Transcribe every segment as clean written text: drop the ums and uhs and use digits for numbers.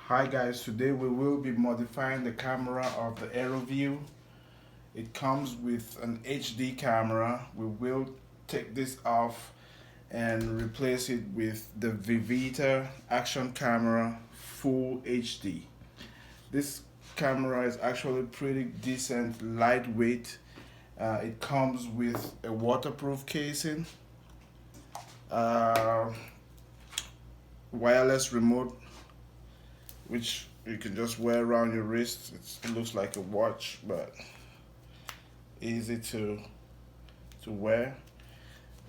Hi guys, today we will be modifying the camera of the AEROVIEW. It comes with an HD camera. We will take this off and replace it with the VIVITAR action camera full HD. This camera is actually pretty decent, lightweight. It comes with a waterproof casing, uh, wireless remote which you can just wear around your wrist. It looks like a watch, but easy to wear.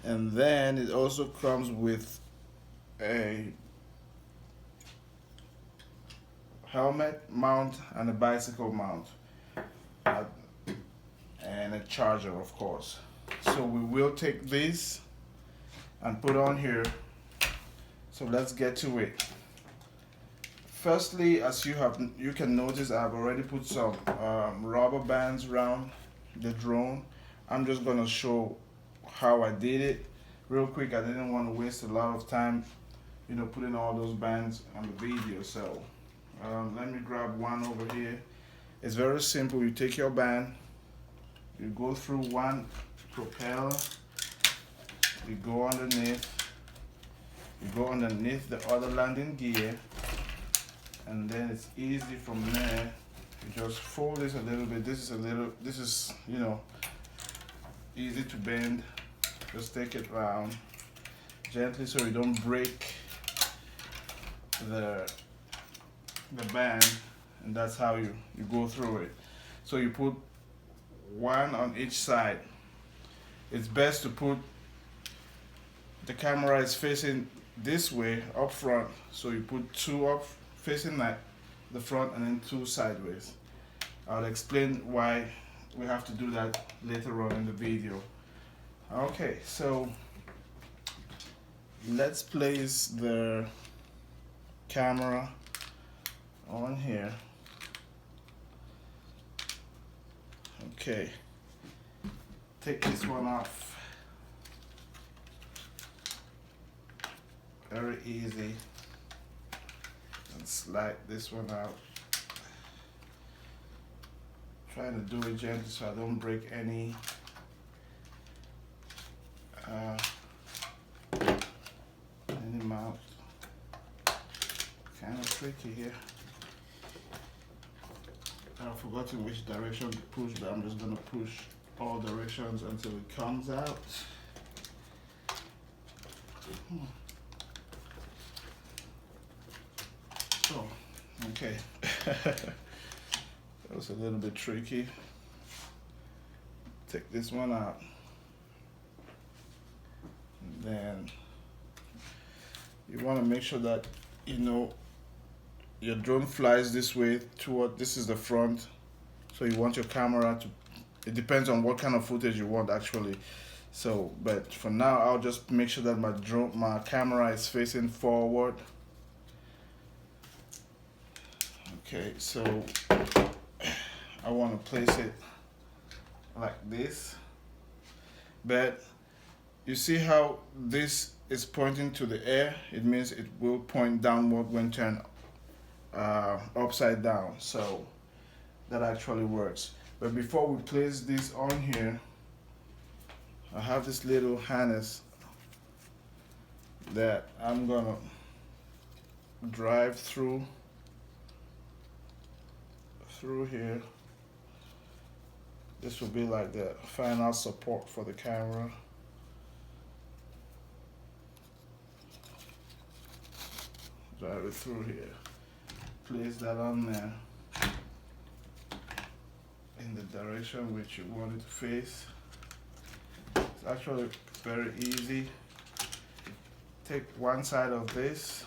And then it also comes with a helmet mount and a bicycle mount, and a charger, of course. So we will take this and put on here. So let's get to it. Firstly, as you can notice, I've already put some rubber bands around the drone. I'm just gonna show how I did it real quick. I didn't want to waste a lot of time, putting all those bands on the video. So let me grab one over here. It's very simple. You take your band, you go through one propeller, you go underneath the other landing gear, and then it's easy from there. You just fold this a little bit. This is easy to bend. Just take it round gently so you don't break the band, and that's how you go through it. So you put one on each side. It's best to put the camera is facing this way up front, so you put two up facing like the front and then two sideways. I'll explain why we have to do that later on in the video. Okay, so let's place the camera on here. Okay, take this one off. Very easy. And slide this one out. Trying to do it gently so I don't break any mount. Kind of tricky here. I've forgotten which direction to push, but I'm just gonna push all directions until it comes out. Oh, okay. That was a little bit tricky. Take this one out. And then you want to make sure that your drone flies this way toward, this is the front. So you want your camera to, it depends on what kind of footage you want actually. So, but for now, I'll just make sure that my camera is facing forward. Okay, so I want to place it like this, but you see how this is pointing to the air? It means it will point downward when turned upside down. So that actually works. But before we place this on here, I have this little harness that I'm gonna drive through here. This will be like the final support for the camera. Drive it through here. Place that on there in the direction which you want it to face. It's actually very easy. Take one side of this,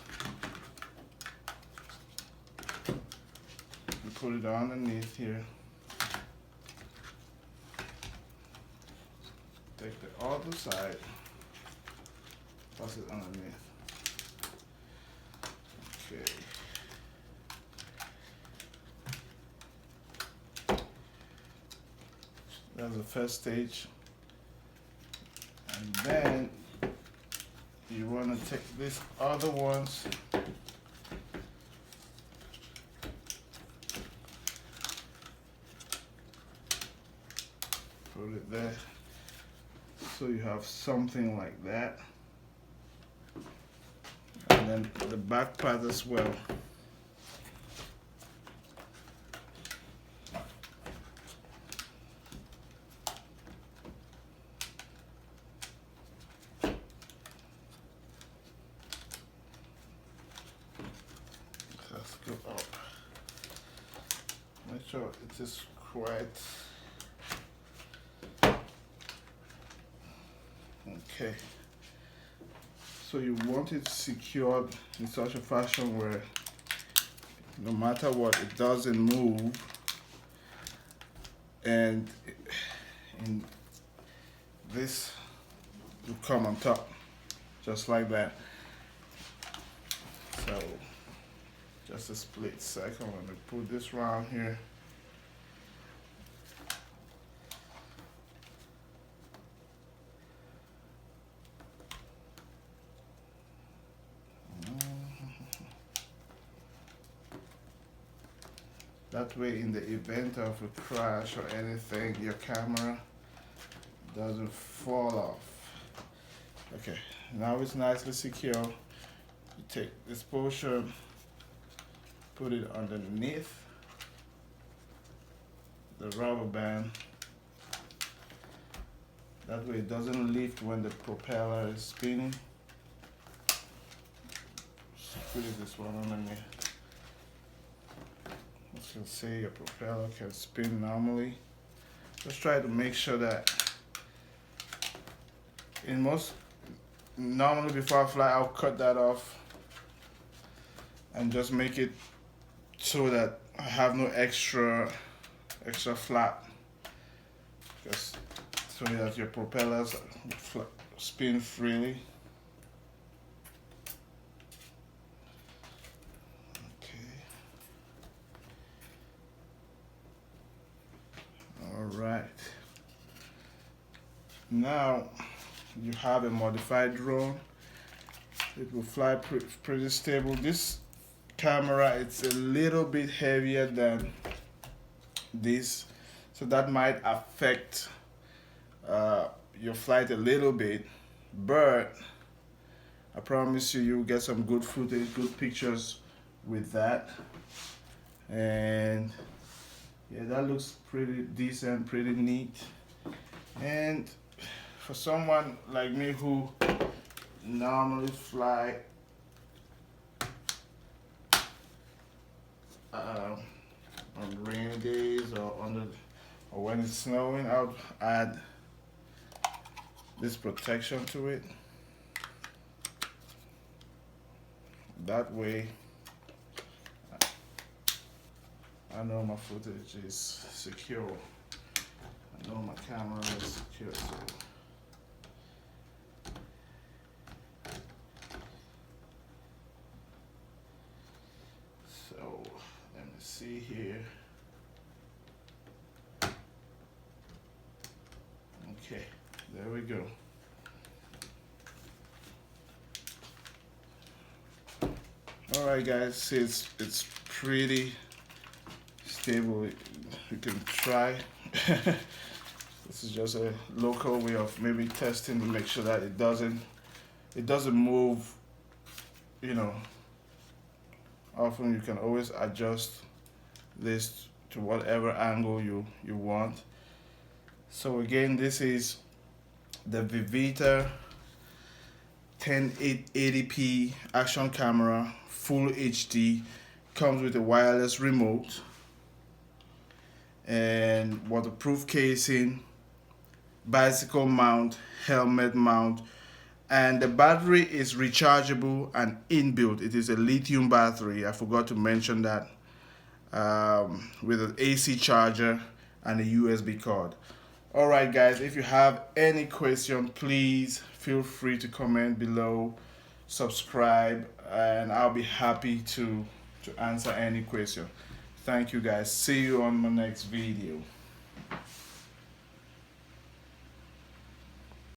you put it underneath here. Take the other side, toss it underneath. Okay. That's the first stage. And then you want to take these other ones there. So you have something like that. And then the back part as well. Let's go up. Make sure it is quite okay. So you want it secured in such a fashion where no matter what, it doesn't move, and this will come on top just like that. So just a split second, let me put this round here. That way, in the event of a crash or anything, your camera doesn't fall off. Okay, now it's nicely secure. You take this portion, put it underneath the rubber band. That way it doesn't lift when the propeller is spinning. Just put this one underneath. As you can see, your propeller can spin normally. Just try to make sure that normally before I fly, I'll cut that off and just make it so that I have no extra flap, just so that your propellers spin freely. Alright, now you have a modified drone. It will fly pretty stable. This camera, it's a little bit heavier than this, so that might affect your flight a little bit, but I promise you, you'll get some good footage, good pictures with that. And yeah, that looks pretty decent, pretty neat. And for someone like me who normally fly on rainy days or when it's snowing, I'll add this protection to it. That way I know my footage is secure. I know my camera is secure. So let me see here. Okay, there we go. All right, guys, see, it's pretty stable. You can try. This is just a local way of maybe testing to make sure that it doesn't move. You know, often you can always adjust this to whatever angle you want. So again, this is the VIVITAR 1080p action camera, full HD, comes with a wireless remote and waterproof casing, bicycle mount, helmet mount, and the battery is rechargeable and inbuilt. It is a lithium battery. I forgot to mention that, with an AC charger and a USB cord. Alright guys, if you have any question, please feel free to comment below, subscribe, and I'll be happy to answer any question. Thank you guys. See you on my next video.